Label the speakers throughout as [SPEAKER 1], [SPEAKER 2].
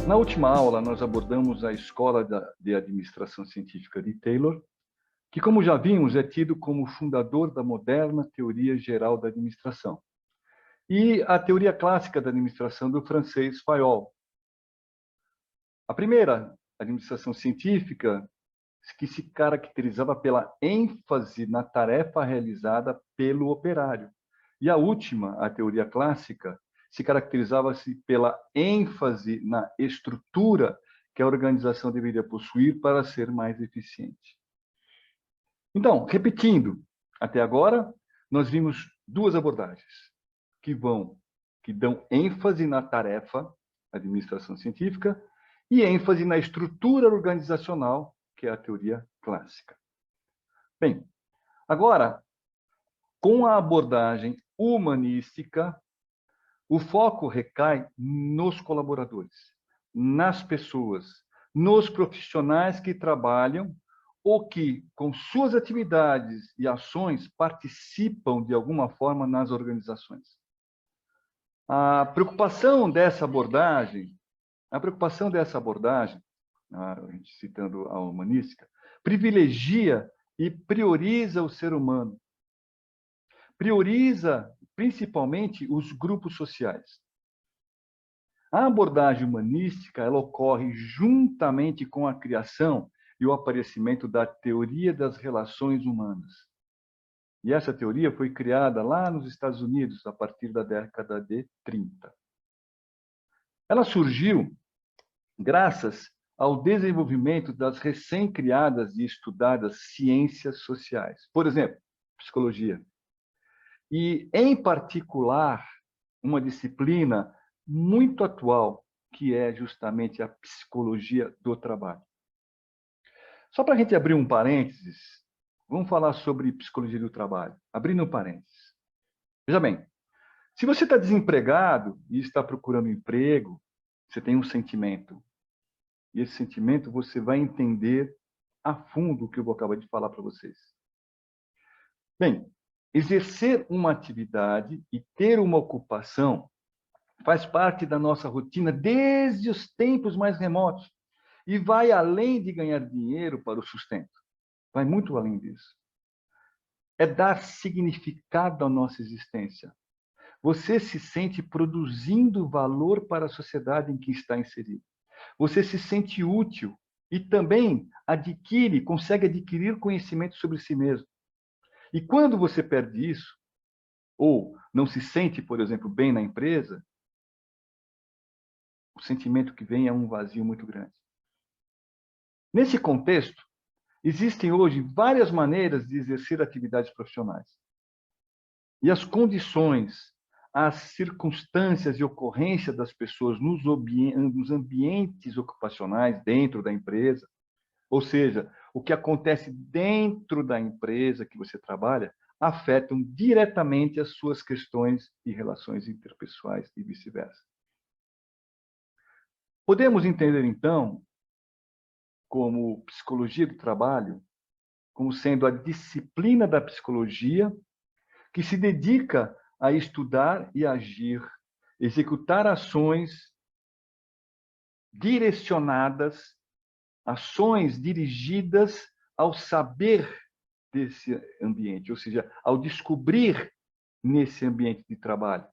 [SPEAKER 1] Na última aula, nós abordamos a Escola de Administração Científica de Taylor, que, como já vimos, é tido como fundador da moderna teoria geral da administração, e a teoria clássica da administração do francês Fayol. A primeira, administração científica, que se caracterizava pela ênfase na tarefa realizada pelo operário. E a última, a teoria clássica, se caracterizava-se pela ênfase na estrutura que a organização deveria possuir para ser mais eficiente. Então, repetindo, até agora, nós vimos duas abordagens que dão ênfase na tarefa, administração científica, e ênfase na estrutura organizacional, que é a teoria clássica. Bem, agora, com a abordagem humanística, o foco recai nos colaboradores, nas pessoas, nos profissionais que trabalham ou que, com suas atividades e ações, participam de alguma forma nas organizações. A preocupação dessa abordagem, citando a humanística, privilegia e prioriza o ser humano. Prioriza, principalmente, os grupos sociais. A abordagem humanística ela ocorre juntamente com a criação e o aparecimento da teoria das relações humanas. E essa teoria foi criada lá nos Estados Unidos, a partir da década de 30. Ela surgiu graças ao desenvolvimento das recém-criadas e estudadas ciências sociais. Por exemplo, psicologia. E, em particular, uma disciplina muito atual, que é justamente a psicologia do trabalho. Só para a gente abrir um parênteses, vamos falar sobre psicologia do trabalho. Abrindo um parênteses. Veja bem, se você está desempregado e está procurando emprego, você tem um sentimento. E esse sentimento você vai entender a fundo o que eu vou acabar de falar para vocês. Bem, exercer uma atividade e ter uma ocupação faz parte da nossa rotina desde os tempos mais remotos e vai além de ganhar dinheiro para o sustento. Vai muito além disso. É dar significado à nossa existência. Você se sente produzindo valor para a sociedade em que está inserido. Você se sente útil e também consegue adquirir conhecimento sobre si mesmo. E quando você perde isso, ou não se sente, por exemplo, bem na empresa, o sentimento que vem é um vazio muito grande. Nesse contexto, existem hoje várias maneiras de exercer atividades profissionais. E as condições, as circunstâncias e ocorrência das pessoas nos ambientes ocupacionais dentro da empresa, ou seja, o que acontece dentro da empresa que você trabalha, afetam diretamente as suas questões e relações interpessoais e vice-versa. Podemos entender, então, como psicologia do trabalho, como sendo a disciplina da psicologia que se dedica a estudar e agir, executar ações direcionadas, ações dirigidas ao saber desse ambiente, ou seja, ao descobrir nesse ambiente de trabalho.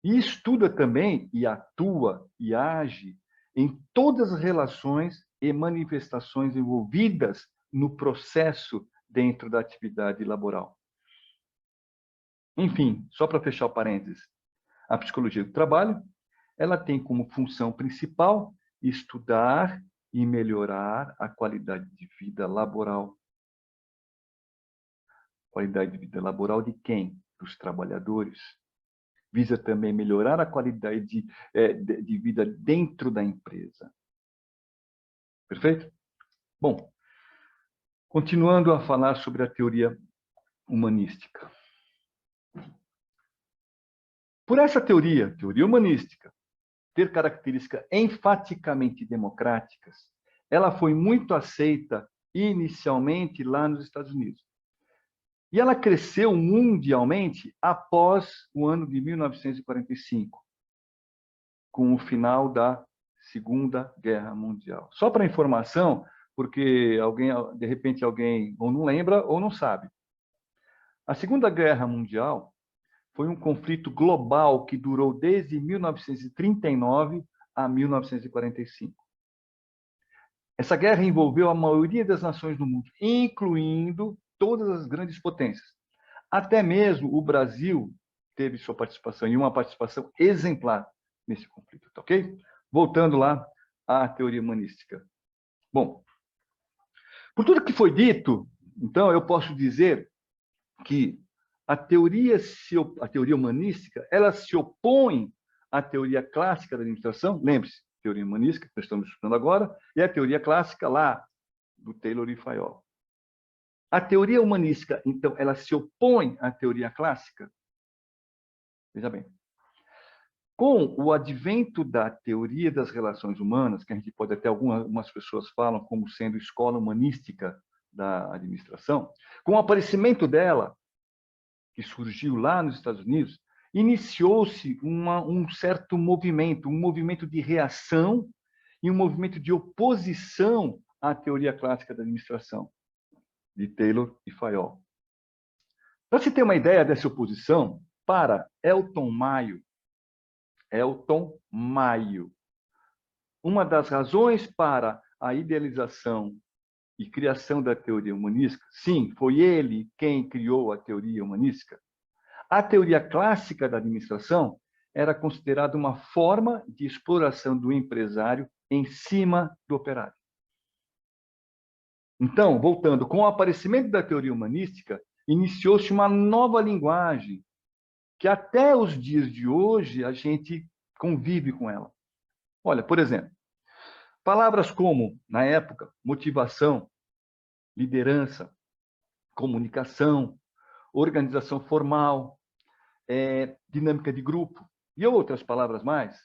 [SPEAKER 1] E estuda também, e atua, e age em todas as relações e manifestações envolvidas no processo dentro da atividade laboral. Enfim, só para fechar o parênteses, a psicologia do trabalho, ela tem como função principal estudar e melhorar a qualidade de vida laboral. Qualidade de vida laboral de quem? Dos trabalhadores. Visa também melhorar a qualidade de vida dentro da empresa. Perfeito? Bom, continuando a falar sobre a teoria humanística. Por essa teoria humanística, ter características enfaticamente democráticas, ela foi muito aceita inicialmente lá nos Estados Unidos. E ela cresceu mundialmente após o ano de 1945. com o final da Segunda Guerra Mundial. Só para informação, porque alguém, de repente alguém ou não lembra ou não sabe. A Segunda Guerra Mundial foi um conflito global que durou desde 1939 a 1945. Essa guerra envolveu a maioria das nações do mundo, incluindo todas as grandes potências. Até mesmo o Brasil teve sua participação, e uma participação exemplar nesse conflito, tá ok? Voltando lá à teoria humanística. Bom, por tudo que foi dito, então, eu posso dizer que a teoria humanística, ela se opõe à teoria clássica da administração. Lembre-se, teoria humanística, que nós estamos estudando agora, e a teoria clássica lá, do Taylor e Fayol. A teoria humanística, então, ela se opõe à teoria clássica? Veja bem. Com o advento da teoria das relações humanas, que a gente pode até algumas pessoas falam como sendo escola humanística da administração, com o aparecimento dela, que surgiu lá nos Estados Unidos, iniciou-se um certo movimento, um movimento de reação e um movimento de oposição à teoria clássica da administração, de Taylor e Fayol. Para se ter uma ideia dessa oposição, para Elton Maio, uma das razões para a idealização e criação da teoria humanística, sim, foi ele quem criou a teoria humanística. A teoria clássica da administração era considerada uma forma de exploração do empresário em cima do operário. Então, voltando, com o aparecimento da teoria humanística, iniciou-se uma nova linguagem, que até os dias de hoje a gente convive com ela. Olha, por exemplo, palavras como, na época, motivação, liderança, comunicação, organização formal, dinâmica de grupo e outras palavras mais,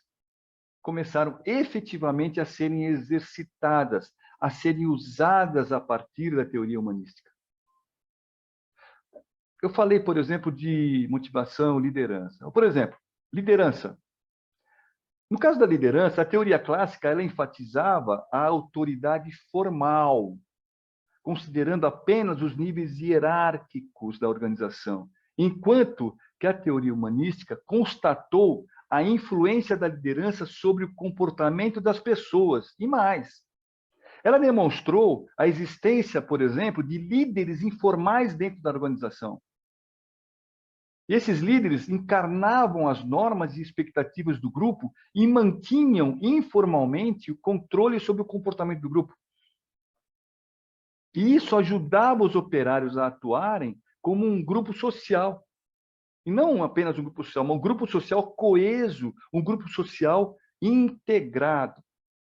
[SPEAKER 1] começaram efetivamente a serem exercitadas, a serem usadas a partir da teoria humanística. Eu falei, por exemplo, de motivação, liderança. Por exemplo, liderança. No caso da liderança, a teoria clássica ela enfatizava a autoridade formal, considerando apenas os níveis hierárquicos da organização, enquanto que a teoria humanística constatou a influência da liderança sobre o comportamento das pessoas, e mais. Ela demonstrou a existência, por exemplo, de líderes informais dentro da organização. E esses líderes encarnavam as normas e expectativas do grupo e mantinham informalmente o controle sobre o comportamento do grupo. E isso ajudava os operários a atuarem como um grupo social. E não apenas um grupo social, mas um grupo social coeso, um grupo social integrado.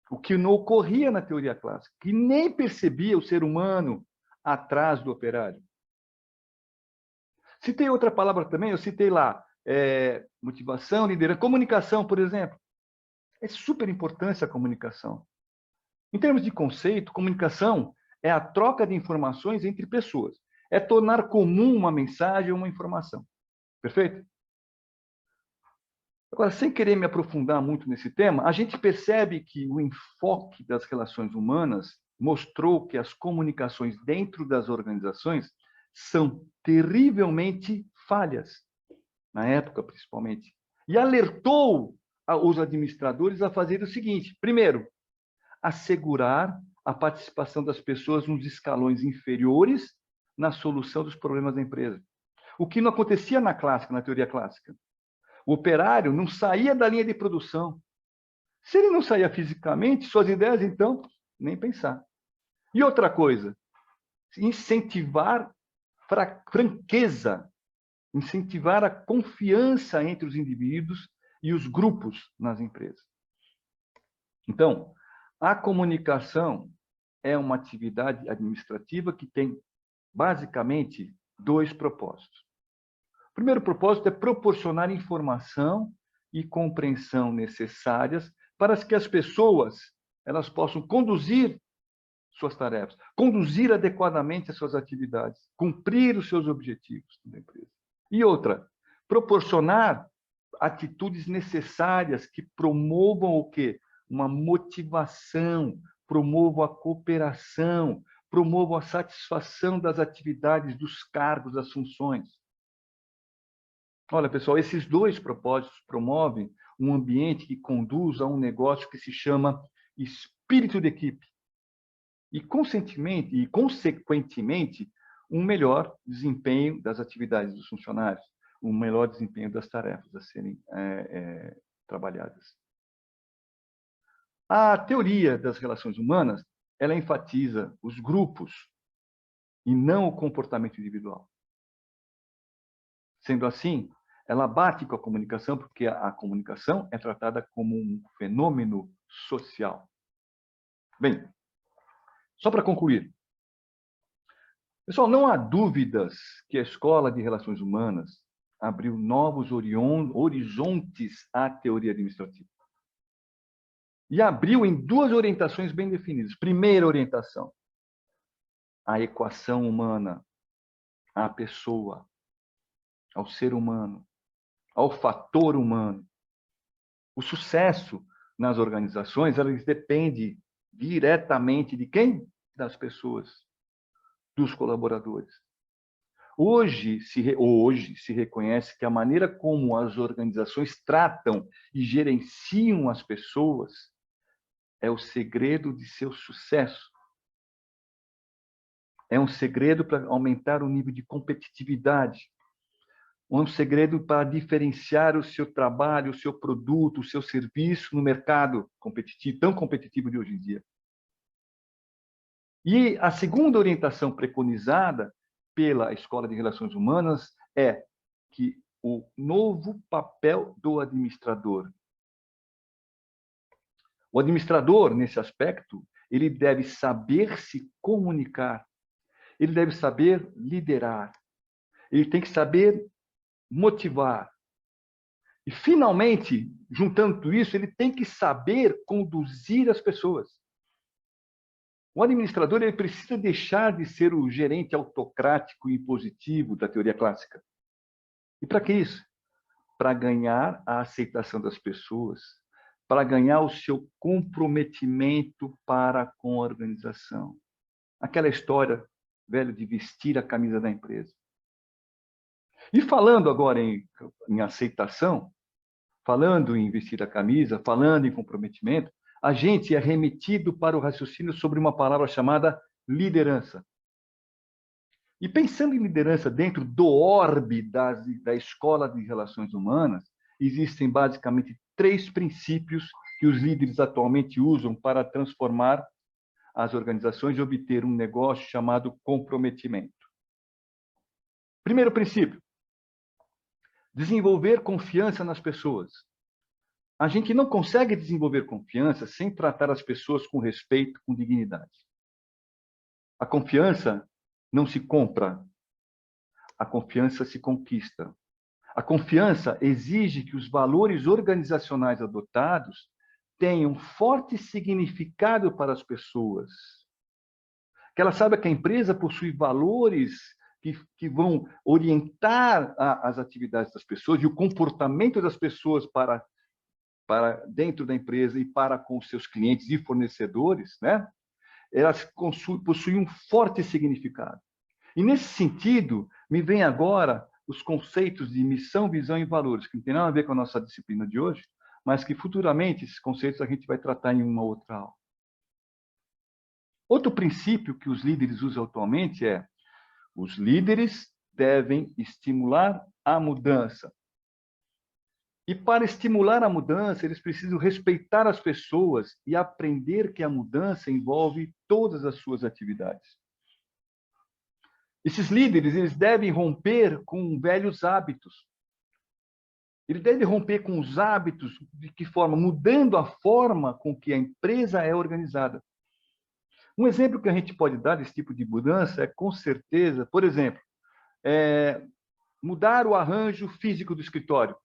[SPEAKER 1] O que não ocorria na teoria clássica, que nem percebia o ser humano atrás do operário. Citei outra palavra também, eu citei lá, motivação, liderança, comunicação, por exemplo. É super importante a comunicação. Em termos de conceito, comunicação é a troca de informações entre pessoas. É tornar comum uma mensagem ou uma informação. Perfeito? Agora, sem querer me aprofundar muito nesse tema, a gente percebe que o enfoque das relações humanas mostrou que as comunicações dentro das organizações são terrivelmente falhas, na época principalmente, e alertou os administradores a fazer o seguinte: primeiro, assegurar a participação das pessoas nos escalões inferiores na solução dos problemas da empresa. O que não acontecia na teoria clássica. O operário não saía da linha de produção. Se ele não saía fisicamente, suas ideias, então, nem pensar. E outra coisa, incentivar franqueza, incentivar a confiança entre os indivíduos e os grupos nas empresas. Então, a comunicação é uma atividade administrativa que tem, basicamente, dois propósitos. O primeiro propósito é proporcionar informação e compreensão necessárias para que as pessoas elas possam conduzir suas tarefas, conduzir adequadamente as suas atividades, cumprir os seus objetivos da empresa. E outra, proporcionar atitudes necessárias que promovam o quê? Uma motivação, promovam a cooperação, promovam a satisfação das atividades, dos cargos, das funções. Olha, pessoal, esses dois propósitos promovem um ambiente que conduz a um negócio que se chama espírito de equipe. E, consequentemente, um melhor desempenho das atividades dos funcionários, um melhor desempenho das tarefas a serem trabalhadas. A teoria das relações humanas, ela enfatiza os grupos e não o comportamento individual. Sendo assim, ela bate com a comunicação, porque a comunicação é tratada como um fenômeno social. Bem, só para concluir. Pessoal, não há dúvidas que a Escola de Relações Humanas abriu novos horizontes à teoria administrativa. E abriu em duas orientações bem definidas. Primeira orientação, a equação humana, à pessoa, ao ser humano, ao fator humano. O sucesso nas organizações, elas depende diretamente de quem? Das pessoas, dos colaboradores. Hoje se reconhece que a maneira como as organizações tratam e gerenciam as pessoas é o segredo de seu sucesso. É um segredo para aumentar o nível de competitividade. Um segredo para diferenciar o seu trabalho, o seu produto, o seu serviço no mercado competitivo, tão competitivo de hoje em dia. E a segunda orientação preconizada pela Escola de Relações Humanas é que o novo papel do administrador. O administrador, nesse aspecto, ele deve saber se comunicar, ele deve saber liderar, ele tem que saber motivar. E, finalmente, juntando tudo isso, ele tem que saber conduzir as pessoas. O administrador ele precisa deixar de ser o gerente autocrático e impositivo da teoria clássica. E para que isso? Para ganhar a aceitação das pessoas, para ganhar o seu comprometimento para com a organização. Aquela história, velho, de vestir a camisa da empresa. E falando agora em aceitação, falando em vestir a camisa, falando em comprometimento, a gente é remetido para o raciocínio sobre uma palavra chamada liderança. E pensando em liderança dentro do orbe da Escola de Relações Humanas, existem basicamente 3 princípios que os líderes atualmente usam para transformar as organizações e obter um negócio chamado comprometimento. Primeiro princípio, desenvolver confiança nas pessoas. A gente não consegue desenvolver confiança sem tratar as pessoas com respeito, com dignidade. A confiança não se compra, a confiança se conquista. A confiança exige que os valores organizacionais adotados tenham forte significado para as pessoas. Que ela saiba que a empresa possui valores que vão orientar as atividades das pessoas e o comportamento das pessoas para dentro da empresa e para com os seus clientes e fornecedores, né? Elas possuem um forte significado. E, nesse sentido, me vem agora os conceitos de missão, visão e valores, que não tem nada a ver com a nossa disciplina de hoje, mas que futuramente esses conceitos a gente vai tratar em uma outra aula. Outro princípio que os líderes usam atualmente é: os líderes devem estimular a mudança. E para estimular a mudança, eles precisam respeitar as pessoas e aprender que a mudança envolve todas as suas atividades. Esses líderes, eles devem romper com velhos hábitos. Eles devem romper com os hábitos, de que forma? Mudando a forma com que a empresa é organizada. Um exemplo que a gente pode dar desse tipo de mudança é, com certeza, por exemplo, mudar o arranjo físico do escritório.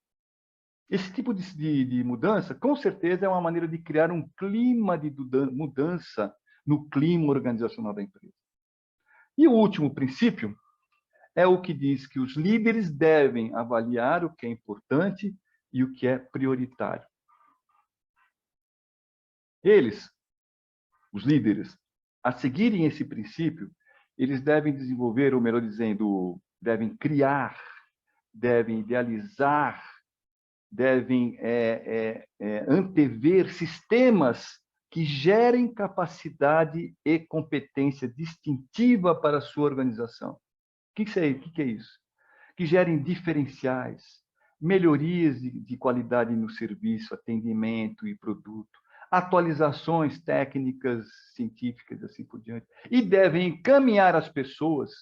[SPEAKER 1] Esse tipo de mudança, com certeza, é uma maneira de criar um clima de mudança no clima organizacional da empresa. E o último princípio é o que diz que os líderes devem avaliar o que é importante e o que é prioritário. Eles, os líderes, a seguirem esse princípio, eles devem desenvolver, ou melhor dizendo, devem criar, devem idealizar, devem antever sistemas que gerem capacidade e competência distintiva para a sua organização. O que é isso? Que gerem diferenciais, melhorias de qualidade no serviço, atendimento e produto, atualizações técnicas, científicas, assim por diante. E devem encaminhar as pessoas,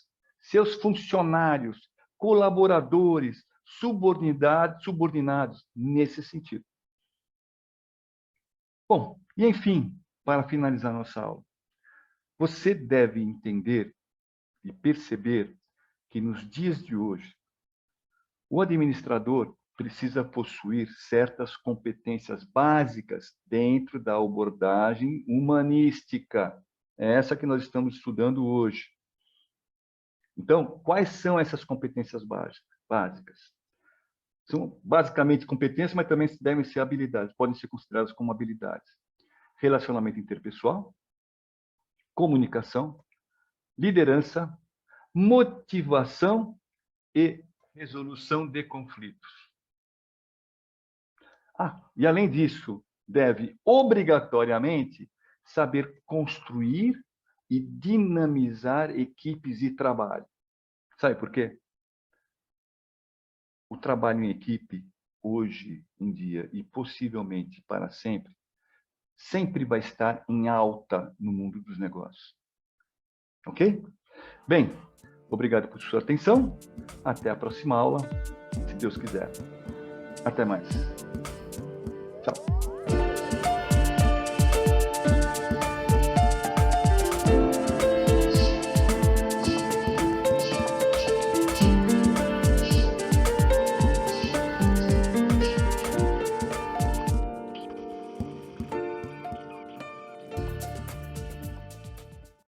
[SPEAKER 1] seus funcionários, colaboradores, subordinados nesse sentido. Bom, e enfim, para finalizar nossa aula, você deve entender e perceber que nos dias de hoje, o administrador precisa possuir certas competências básicas dentro da abordagem humanística. É essa que nós estamos estudando hoje. Então, quais são essas competências básicas? São basicamente competências, mas também devem ser habilidades, podem ser consideradas como habilidades. Relacionamento interpessoal, comunicação, liderança, motivação e resolução de conflitos. E além disso, deve obrigatoriamente saber construir e dinamizar equipes de trabalho. Sabe por quê? O trabalho em equipe, hoje em dia e possivelmente para sempre, sempre vai estar em alta no mundo dos negócios. Ok? Bem, obrigado por sua atenção. Até a próxima aula, se Deus quiser. Até mais. Tchau.